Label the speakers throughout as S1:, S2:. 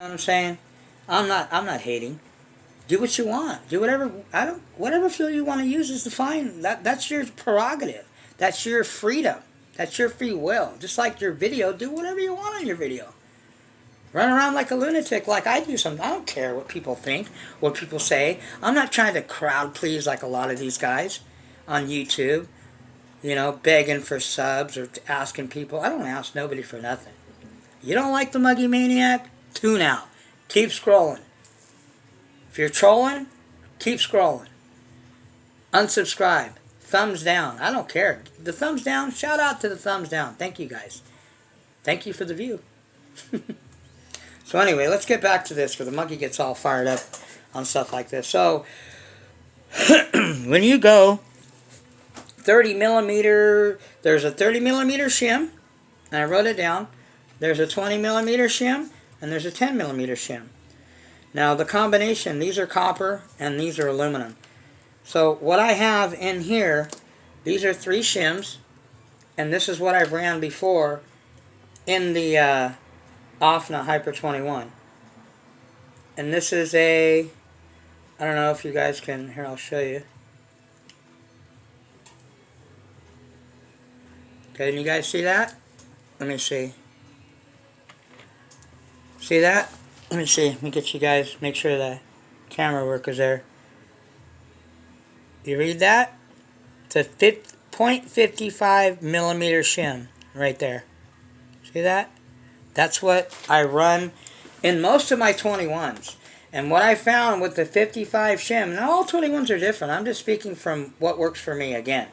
S1: know what I'm saying? I'm not hating. Do what you want. Do whatever whatever fuel you want to use is fine. That's your prerogative. That's your freedom. That's your free will. Just like your video, do whatever you want on your video. Run around like a lunatic like I do sometimes. I don't care what people think, what people say. I'm not trying to crowd please like a lot of these guys on YouTube, begging for subs or asking people. I don't ask nobody for nothing. You don't like the Muggy Maniac? Tune out. Keep scrolling. If you're trolling, keep scrolling. Unsubscribe. Thumbs down. I don't care. The thumbs down, shout out to the thumbs down. Thank you guys. Thank you for the view. So anyway, let's get back to this because the monkey gets all fired up on stuff like this. So when you go 30 millimeter, there's a 30 millimeter shim, and I wrote it down. There's a 20 millimeter shim, and there's a 10 millimeter shim. Now the combination, these are copper and these are aluminum. So what I have in here, these are 3 shims, and this is what I've ran before in the OFNA Hyper 21. And this is I don't know if you guys can, here I'll show you. Okay, can you guys see that? Let me see. See that? Let me see. Let me get you guys, make sure the camera work is there. You read that? It's a 0.55 millimeter shim right there. See that? That's what I run in most of my 21s. And what I found with the 55 shim, now all 21s are different. I'm just speaking from what works for me again.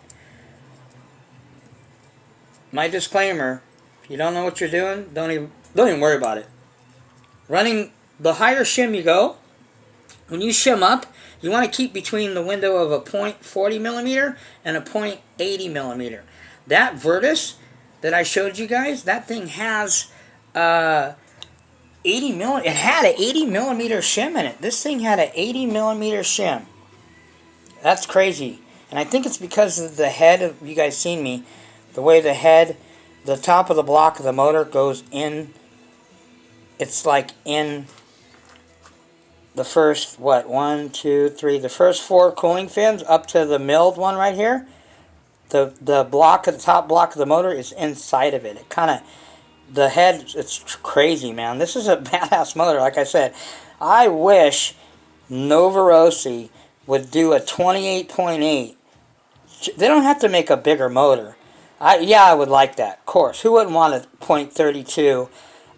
S1: My disclaimer, if you don't know what you're doing, don't even worry about it. Running the higher shim you go, when you shim up, you want to keep between the window of a 0.40 millimeter and a 0.80 millimeter. That Virtus that I showed you guys, that thing has 80 millimeter. It had an 80 millimeter shim in it. This thing had an 80 millimeter shim. That's crazy. And I think it's because of the head of, you guys seen me, the way the head, the top of the block of the motor goes in. It's like in the first, what, 1, 2, 3, the first 4 cooling fins up to the milled one right here. The block of the top block of the motor is inside of it. It kind of, the head, it's crazy, man. This is a badass motor, like I said. I wish Novarosi would do a 28.8. They don't have to make a bigger motor. I would like that, of course. Who wouldn't want a .32,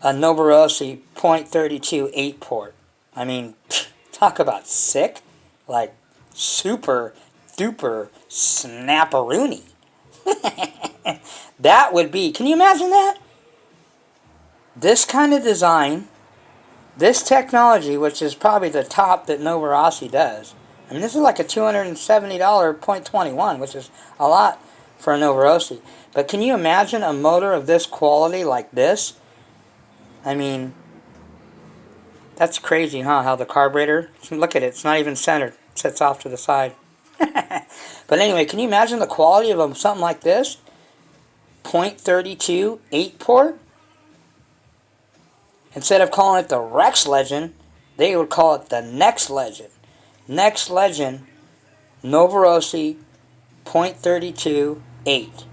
S1: a Novarosi .32 8-port? I mean, talk about sick. Like, super duper snapperoony. That would be, can you imagine that? This kind of design, this technology, which is probably the top that Novarosi does. I mean, this is like a $270 .21, which is a lot for a Novarosi. But can you imagine a motor of this quality like this? I mean, that's crazy, huh? How the carburetor, look at it, it's not even centered. It sits off to the side. But anyway, can you imagine the quality of something like this? .32 8-port? Instead of calling it the Rex Legend, they would call it the Next Legend. Next Legend, Novarosi .32 8.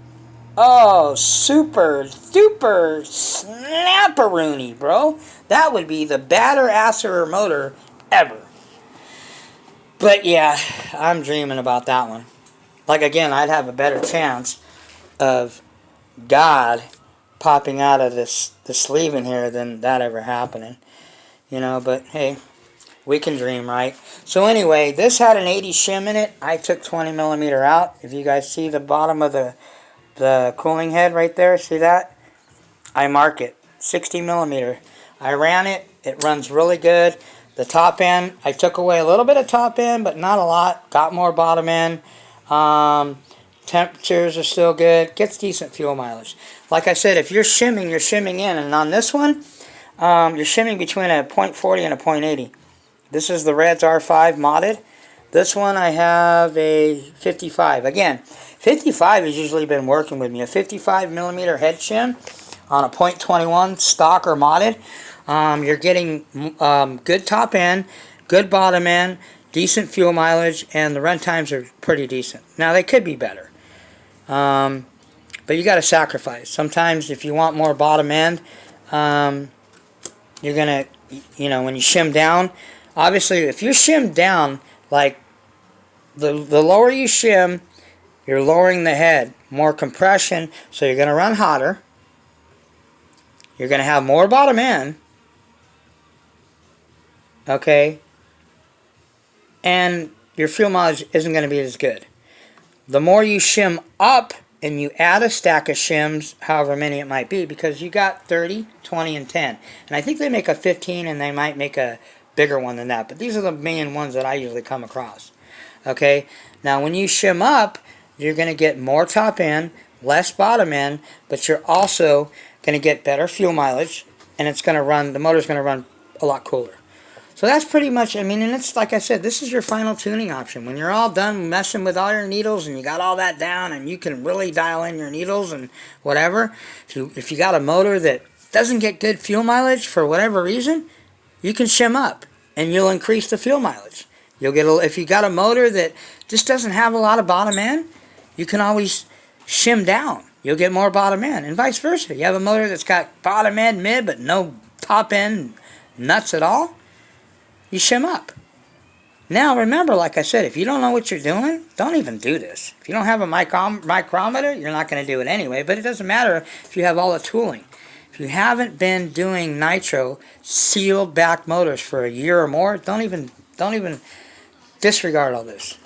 S1: Oh, super duper snapperoony, bro. That would be the badasser motor ever. But yeah, I'm dreaming about that one. Like again, I'd have a better chance of God popping out of the sleeve in here than that ever happening. But hey, we can dream, right? So anyway, this had an 80 shim in it. I took 20 millimeter out. If you guys see the bottom of the cooling head right there, see that? I mark it, 60 millimeter. I ran it. It runs really good. The top end, I took away a little bit of top end, but not a lot. Got more bottom end. Temperatures are still good. Gets decent fuel mileage. Like I said, if you're shimming in. And on this one, you're shimming between a .40 and a .80. This is the Reds R5 modded. This one I have a 55. Again, 55 has usually been working with me. A 55 millimeter head shim on a .21 stock or modded, you're getting good top end, good bottom end, decent fuel mileage, and the run times are pretty decent. Now, they could be better. But you got to sacrifice. Sometimes if you want more bottom end, you're going to, you know, when you shim down, obviously if you shim down, like the lower you shim, you're lowering the head. More compression, so you're going to run hotter. You're going to have more bottom end. Okay? And your fuel mileage isn't going to be as good. The more you shim up, and you add a stack of shims, however many it might be, because you got 30, 20, and 10. And I think they make a 15, and they might make a bigger one than that. But these are the main ones that I usually come across. Okay? Now, when you shim up, you're going to get more top end, less bottom end, but you're also going to get better fuel mileage, and it's going to run, the motor's going to run a lot cooler. So that's pretty much, I mean, and it's like I said, this is your final tuning option. When you're all done messing with all your needles and you got all that down and you can really dial in your needles and whatever, if you got a motor that doesn't get good fuel mileage for whatever reason, you can shim up and you'll increase the fuel mileage. You'll get if you got a motor that just doesn't have a lot of bottom end, you can always shim down. You'll get more bottom end, and vice versa. You have a motor that's got bottom end, mid, but no top end nuts at all, you shim up. Now remember, like I said, if you don't know what you're doing, don't even do this. If you don't have a micrometer, you're not going to do it anyway, but it doesn't matter if you have all the tooling. If you haven't been doing Nitro sealed back motors for a year or more, don't even disregard all this.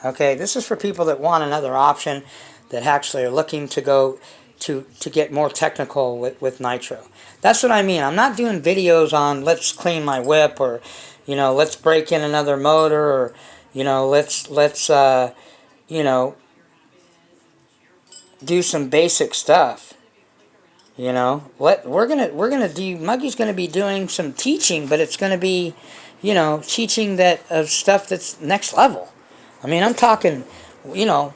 S1: Okay, this is for people that want another option, that actually are looking to go to get more technical with Nitro. That's what I mean. I'm not doing videos on let's clean my whip, or you know, let's break in another motor, or you know, let's you know, do some basic stuff. You know, we're gonna do. Muggy's gonna be doing some teaching, but it's gonna be, you know, teaching that of stuff that's next level. I mean, I'm talking, you know,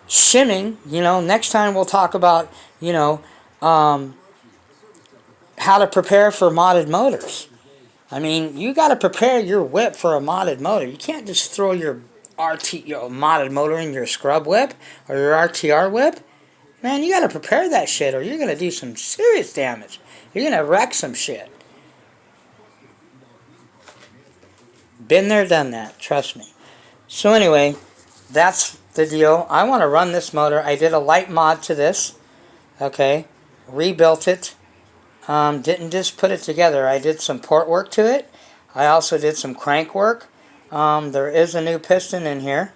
S1: shimming. You know, next time we'll talk about, you know, how to prepare for modded motors. I mean, you got to prepare your whip for a modded motor. You can't just throw your modded motor in your scrub whip or your RTR whip. Man, you got to prepare that shit, or you're going to do some serious damage. You're going to wreck some shit. Been there, done that. Trust me. So anyway, that's the deal. I want to run this motor. I did a light mod to this. Okay. Rebuilt it. Didn't just put it together. I did some port work to it. I also did some crank work. There is a new piston in here.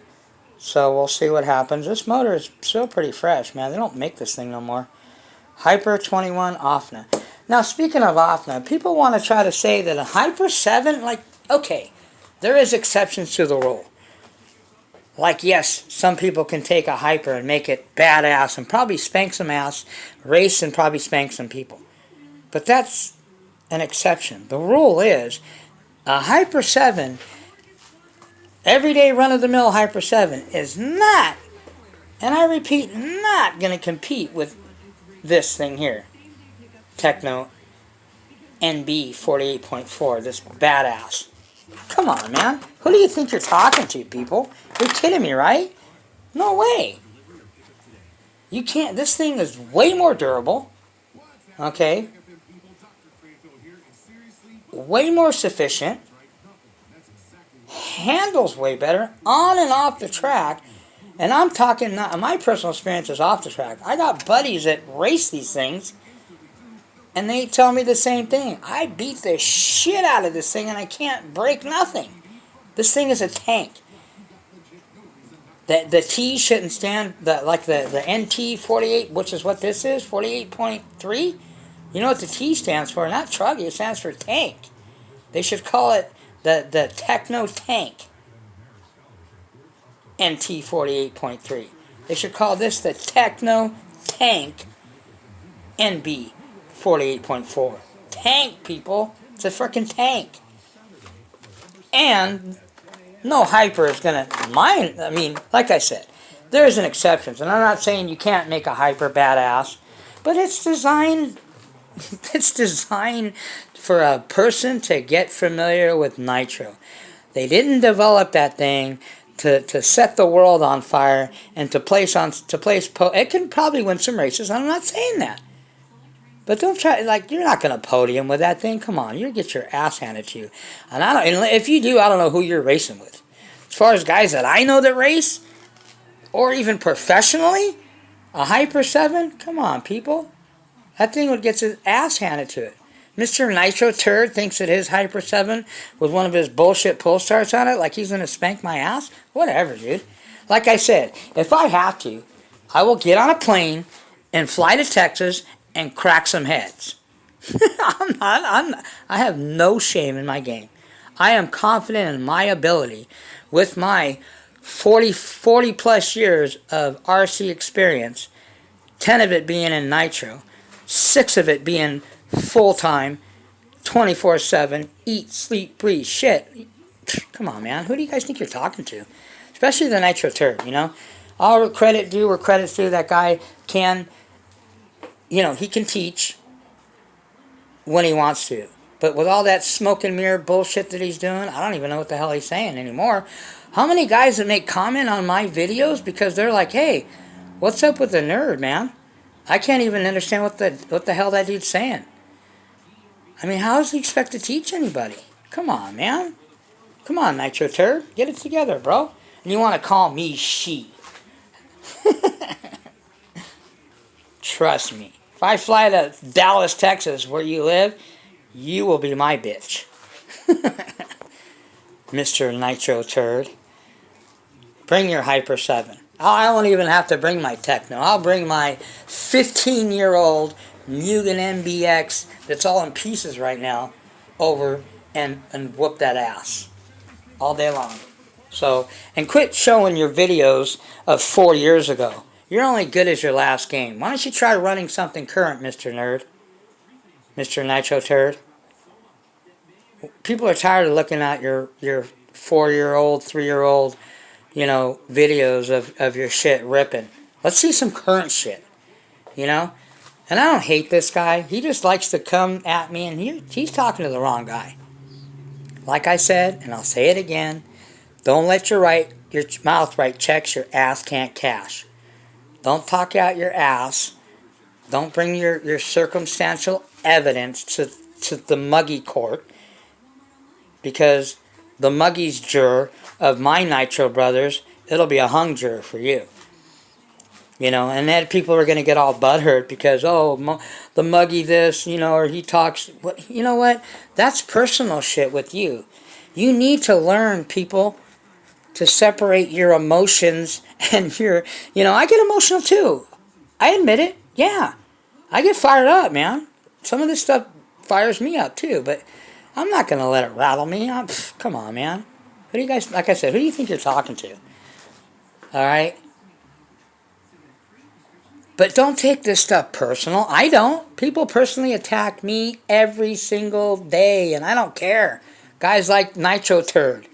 S1: So we'll see what happens. This motor is still pretty fresh, man. They don't make this thing no more. Hyper 21 OFNA. Now, speaking of OFNA, people want to try to say that a Hyper 7, like, okay, there is exceptions to the rule. Like, yes, some people can take a Hyper and make it badass and probably spank some ass, race and probably spank some people. But that's an exception. The rule is a Hyper 7, everyday run-of-the-mill Hyper 7, is not, and I repeat, not going to compete with this thing here. Techno NB 48.4, this badass. Come on, man. Who do you think you're talking to, people? You're kidding me, right? No way. You can't. This thing is way more durable. Okay? Way more sufficient. Handles way better. On and off the track. And I'm talking, not, my personal experience is off the track. I got buddies that race these things, and they tell me the same thing. I beat the shit out of this thing, and I can't break nothing. This thing is a tank. The T shouldn't stand, like the NT 48, which is what this is, 48.3. You know what the T stands for? Not truggy, it stands for tank. They should call it the Techno Tank. NT 48.3. They should call this the Techno Tank NB 48.4. Tank, people. It's a freaking tank. And no Hyper is going to mind. I mean, like I said, there's an exception. And I'm not saying you can't make a Hyper badass, but it's designed It's designed for a person to get familiar with Nitro. They didn't develop that thing to set the world on fire and to place it can probably win some races. I'm not saying that. But don't try, like, you're not going to podium with that thing. Come on, you'll get your ass handed to you. And if you do, I don't know who you're racing with. As far as guys that I know that race, or even professionally, a Hyper 7, come on, people. That thing would get his ass handed to it. Mr. Nitro Turd thinks that his Hyper 7 with one of his bullshit pull starts on it, like he's going to spank my ass. Whatever, dude. Like I said, if I have to, I will get on a plane and fly to Texas and crack some heads. I have no shame in my game. I am confident in my ability with my 40 plus years of RC experience, 10 of it being in Nitro, 6 of it being full-time, 24/7, eat, sleep, breathe, shit. Come on, man. Who do you guys think you're talking to? Especially the Nitro Turd, you know? All credit due where credit's due. That guy can, he can teach when he wants to. But with all that smoke and mirror bullshit that he's doing, I don't even know what the hell he's saying anymore. How many guys that make comment on my videos because they're like, hey, what's up with the nerd, man? I can't even understand what the hell that dude's saying. I mean, how does he expect to teach anybody? Come on, man. Come on, Nitro Turd. Get it together, bro. And you want to call me she. Trust me. If I fly to Dallas, Texas, where you live, you will be my bitch. Mr. Nitro Turd. Bring your Hyper 7. I won't even have to bring my Techno. I'll bring my 15-year-old Mugen MBX that's all in pieces right now over and whoop that ass all day long. So, and quit showing your videos of 4 years ago. You're only good as your last game. Why don't you try running something current, Mr. Nerd? Mr. Nitro Turd? People are tired of looking at your 4-year-old, 3-year-old, videos of your shit ripping. Let's see some current shit, And I don't hate this guy. He just likes to come at me, and he's talking to the wrong guy. Like I said, and I'll say it again, don't let your mouth write checks your ass can't cash. Don't talk out your ass. Don't bring your circumstantial evidence to the muggy court, because the muggy's juror of my Nitro brothers, it'll be a hung juror for you. And then people are going to get all butthurt because, the muggy this, or he talks. You know what? That's personal shit with you. You need to learn, people, to separate your emotions and your, I get emotional too. I admit it. Yeah. I get fired up, man. Some of this stuff fires me up too, but I'm not going to let it rattle me. Come on, man. Who do you guys, like I said, who do you think you're talking to? All right? But don't take this stuff personal. I don't. People personally attack me every single day, and I don't care. Guys like Nitro Turd,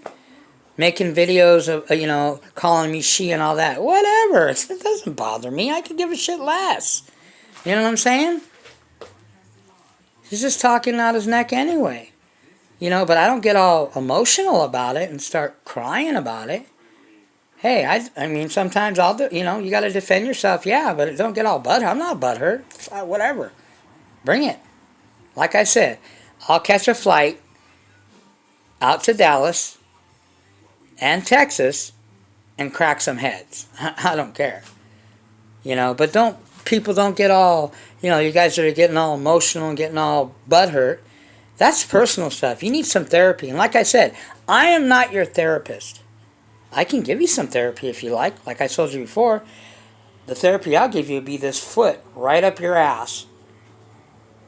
S1: making videos of, calling me she and all that. Whatever. It doesn't bother me. I could give a shit less. You know what I'm saying? He's just talking out his neck anyway. But I don't get all emotional about it and start crying about it. Hey, I mean, sometimes I'll do, you got to defend yourself, yeah, but don't get all butthurt. I'm not butthurt. Whatever. Bring it. Like I said, I'll catch a flight out to Dallas and Texas and crack some heads. I don't care. But people don't get all, you guys that are getting all emotional and getting all butthurt. That's personal stuff. You need some therapy. And like I said, I am not your therapist. I can give you some therapy if you like. Like I told you before, the therapy I'll give you will be this foot right up your ass.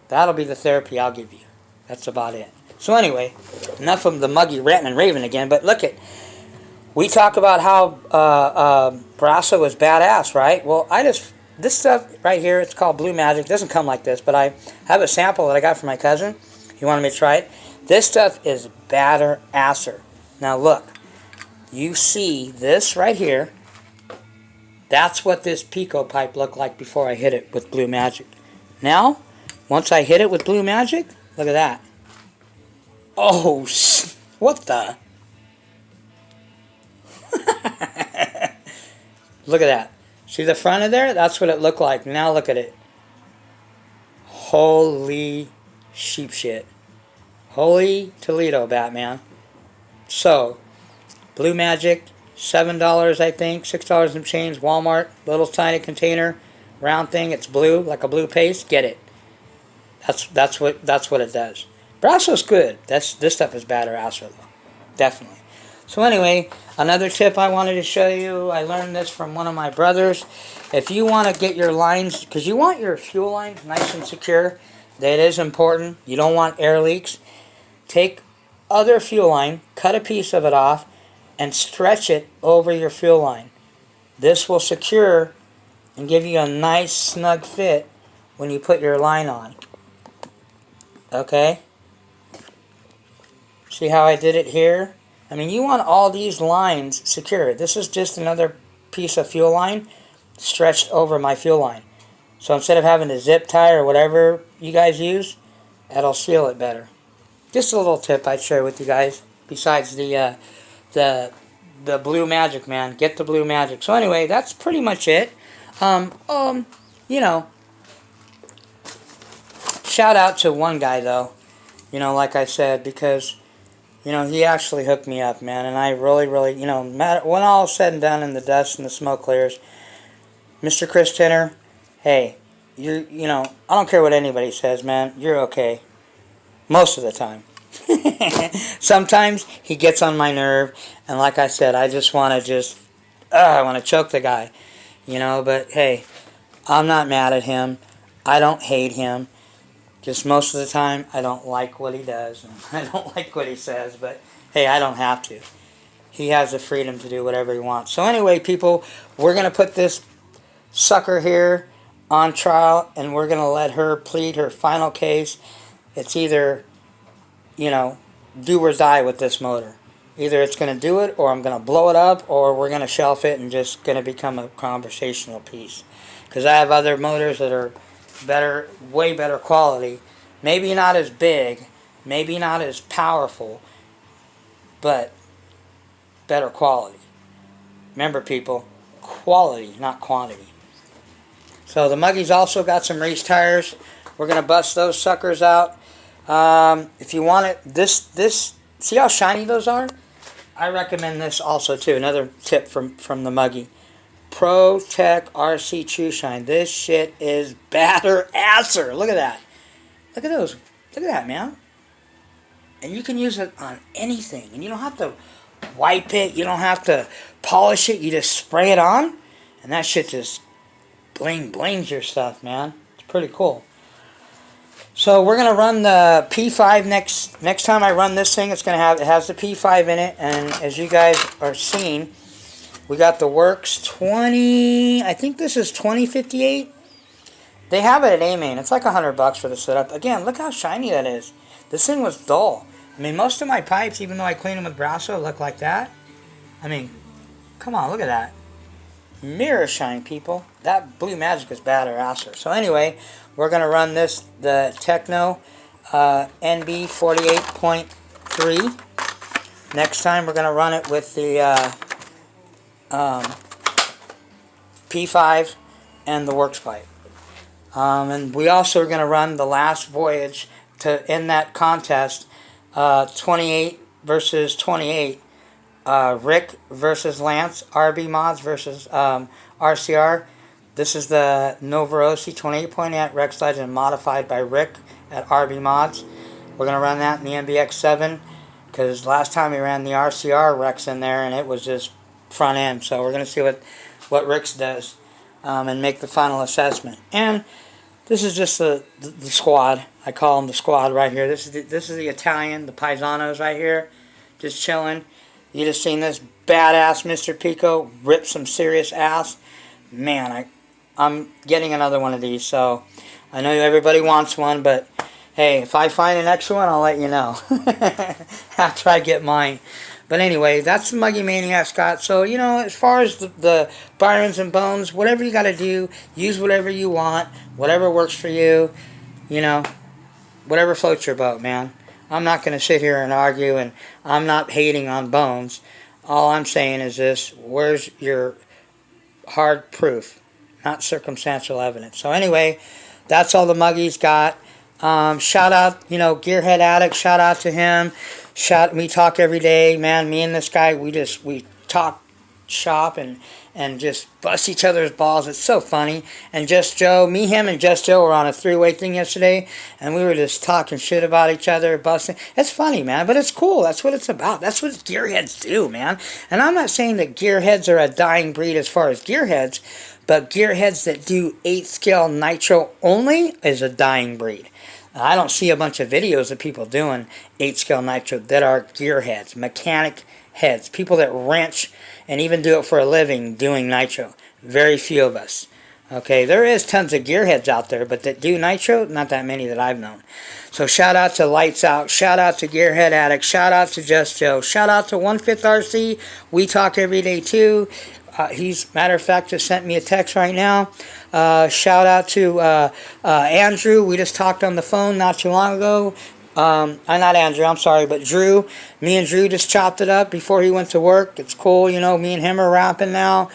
S1: That'll be the therapy I'll give you. That's about it. So anyway, enough of the muggy ranting and raving again. But look we talk about how Brasso was badass, right? Well, this stuff right here, it's called Blue Magic. It doesn't come like this, but I have a sample that I got from my cousin. He wanted me to try it. This stuff is badder-asser. Now look, you see this right here. That's what this Pico pipe looked like before I hit it with Blue Magic. Now, once I hit it with Blue Magic, look at that. Oh, what the? Look at that. See the front of there? That's what it looked like. Now look at it. Holy sheep shit. Holy Toledo, Batman. So, Blue Magic, $7 I think, $6 and change, Walmart, little tiny container, round thing, it's blue, like a blue paste, get it. That's what it does. Brasso's good. This stuff is bad Brasso though. Definitely. So anyway, another tip I wanted to show you, I learned this from one of my brothers. If you want to get your lines, because you want your fuel lines nice and secure, that is important. You don't want air leaks. Take other fuel line, cut a piece of it off, and stretch it over your fuel line. This will secure and give you a nice snug fit when you put your line on. Okay? See how I did it here? I mean, you want all these lines secure. This is just another piece of fuel line stretched over my fuel line. So instead of having to zip tie or whatever you guys use, that'll seal it better. Just a little tip I'd share with you guys. Besides the Blue Magic, man. Get the Blue Magic. So anyway, that's pretty much it. You know, shout out to one guy though. You know, like I said, because you know, he actually hooked me up, man, and I really, you know, when all is said and done and the dust and the smoke clears, Mr. Chris Tinner, hey, you know, I don't care what anybody says, man, you're okay. Most of the time. Sometimes he gets on my nerve, and like I said, I just want to I want to choke the guy, you know, but hey, I'm not mad at him. I don't hate him. Just most of the time, I don't like what he does, and I don't like what he says, but hey, I don't have to. He has the freedom to do whatever he wants. So anyway, people, we're going to put this sucker here on trial, and we're going to let her plead her final case. It's either, you know, do or die with this motor. Either it's going to do it, or I'm going to blow it up, or we're going to shelf it and just going to become a conversational piece. Because I have other motors that are better, way better quality. Maybe not as big, maybe not as powerful, but better quality. Remember, people, quality, not quantity. So the Muggy's also got some race tires. We're going to bust those suckers out. If you want it, this, see how shiny those are? I recommend this also too. Another tip from the Muggy. Pro Tech RC True Shine. This shit is badasser. Look at that. Look at those. Look at that, man. And you can use it on anything. And you don't have to wipe it. You don't have to polish it. You just spray it on. And that shit just blings your stuff, man. It's pretty cool. So we're gonna run the P5 next time I run this thing. It has the P5 in it, and as you guys are seeing, we got the Works 20. I think this is 2058. They have it at A-Main. It's like $100 for the setup. Again, look how shiny that is. This thing was dull. I mean, most of my pipes, even though I clean them with Brasso, look like that. I mean, come on, look at that. Mirror shine, people. That Blue Magic is badasser. So anyway, we're going to run this, the Techno NB 48.3. Next time we're going to run it with the P5 and the Works pipe. And we also are going to run the last voyage to end that contest, 28 versus 28. Rick versus Lance, RB Mods versus RCR. This is the Novarosi 28.8 Rex Legend modified by Rick at RB Mods. We're going to run that in the MBX7 because last time we ran the RCR Rex in there and it was just front end. So we're going to see what Rick's does and make the final assessment. And this is just the squad. I call them the squad right here. This is the Italian, the Paisanos right here, just chilling. You just seen this badass Mr. Pico rip some serious ass. Man, I'm getting another one of these, so I know everybody wants one, but hey, if I find an extra one, I'll let you know after I get mine. But anyway, that's the Muggy Maniac, Scott. So, you know, as far as the Byrons and Bones, whatever you got to do, use whatever you want, whatever works for you. you know, whatever floats your boat, man. I'm not going to sit here and argue, and I'm not hating on Bones. All I'm saying is this: where's your hard proof, not circumstantial evidence? So anyway, that's all the Muggies got. Shout out, Gearhead Addict. Shout out to him. We talk every day, man. Me and this guy, we talk shop and just bust each other's balls. It's so funny. And Just Joe, him, and Just Joe were on a three-way thing yesterday, and we were just talking shit about each other, busting. It's funny, man, but it's cool. That's what it's about. That's what gearheads do, man. And I'm not saying that gearheads are a dying breed as far as gearheads, but gearheads that do 8-scale nitro only is a dying breed. I don't see a bunch of videos of people doing 8-scale nitro that are gearheads, mechanic heads, people that wrench and even do it for a living doing nitro. Very few of us. Okay, there is tons of gearheads out there, but that do nitro, not that many that I've known. So shout out to Lights Out, shout out to Gearhead Addict, shout out to Just Joe, shout out to 1/5 RC. We talk every day too. He's, matter of fact, just sent me a text right now. Shout out to Andrew. We just talked on the phone not too long ago. Not Andrew, I'm sorry, but Drew. Me and Drew just chopped it up before he went to work. It's cool, me and him are rapping now.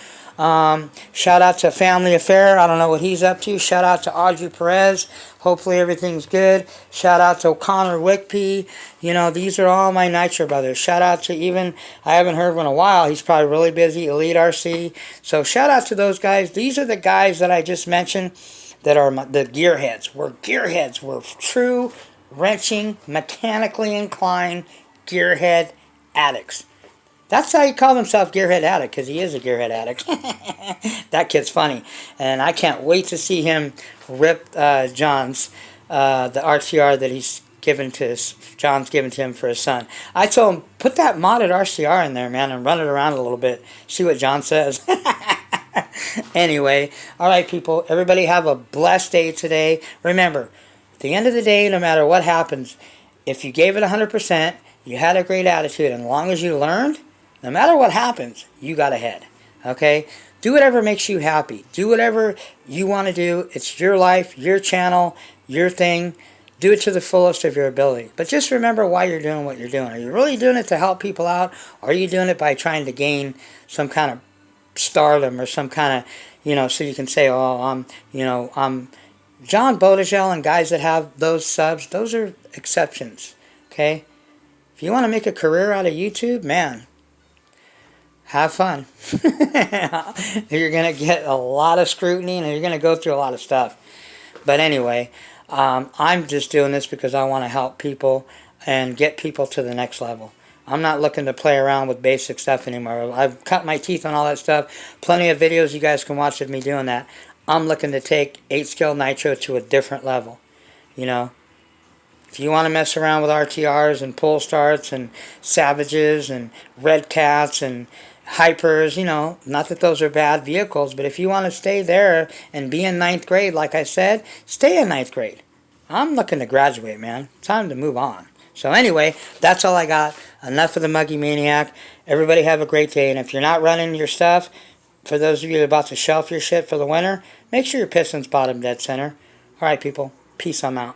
S1: Shout out to Family Affair. I don't know what he's up to. Shout out to Audrey Perez. Hopefully everything's good. Shout out to Connor Wickpey. These are all my Nitro brothers. Shout out to I haven't heard from in a while. He's probably really busy. Elite RC. So shout out to those guys. These are the guys that I just mentioned that are the gearheads. We're gearheads. We're true wrenching, mechanically inclined gearhead addicts. That's how he called himself, Gearhead Addict, because he is a gearhead addict. That kid's funny. And I can't wait to see him rip John's, the RCR that John's given to him for his son. I told him, put that modded RCR in there, man, and run it around a little bit. See what John says. Anyway, all right, people. Everybody have a blessed day today. Remember, at the end of the day, no matter what happens, if you gave it 100%, you had a great attitude, and as long as you learned, no matter what happens, you got ahead. Okay? Do whatever makes you happy. Do whatever you want to do. It's your life, your channel, your thing. Do it to the fullest of your ability. But just remember why you're doing what you're doing. Are you really doing it to help people out? Or are you doing it by trying to gain some kind of stardom or some kind of, so you can say, oh, I'm John Bodegel, and guys that have those subs, those are exceptions. Okay? If you want to make a career out of YouTube, man, have fun. You're going to get a lot of scrutiny, and you're going to go through a lot of stuff. But anyway, I'm just doing this because I want to help people and get people to the next level. I'm not looking to play around with basic stuff anymore. I've cut my teeth on all that stuff. Plenty of videos you guys can watch of me doing that. I'm looking to take 8-scale nitro to a different level. If you want to mess around with RTRs and pull starts and Savages and Red Cats and Hypers, not that those are bad vehicles, but if you want to stay there and be in 9th grade, like I said, stay in 9th grade. I'm looking to graduate, man. Time to move on. So anyway, that's all I got. Enough of the Muggy Maniac. Everybody have a great day, and if you're not running your stuff, for those of you about to shelf your shit for the winter, make sure your piston's bottom dead center. All right, people. Peace, I'm out.